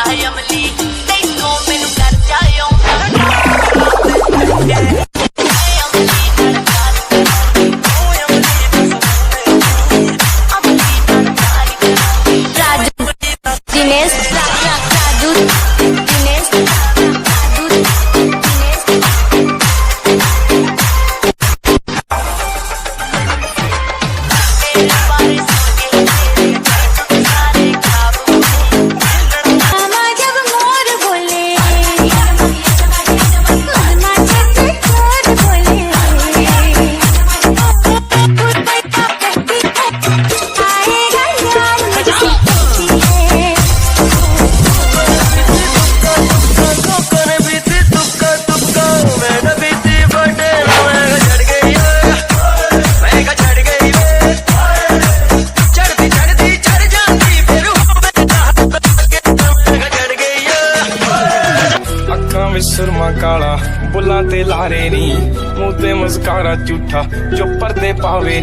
अमली तैनों मैनू कर जायो दिनेश राजू दिनेश राजू दिनेश मामा जब मोर बोले मामा जब मोर बोले आएगा यार मुझसे ਅੱਖਾਂ ਵਿੱਚ ਸੁਰਮਾ ਕਾਲਾ ਬੁੱਲਾਂ ਤੇ ਲਾਰੇ ਨੀ ਮੂੰਹ ਤੇ ਮੁਸਕਾਰਾ ਝੂਠਾ ਜੋ ਪਰਦੇ ਪਾਵੇ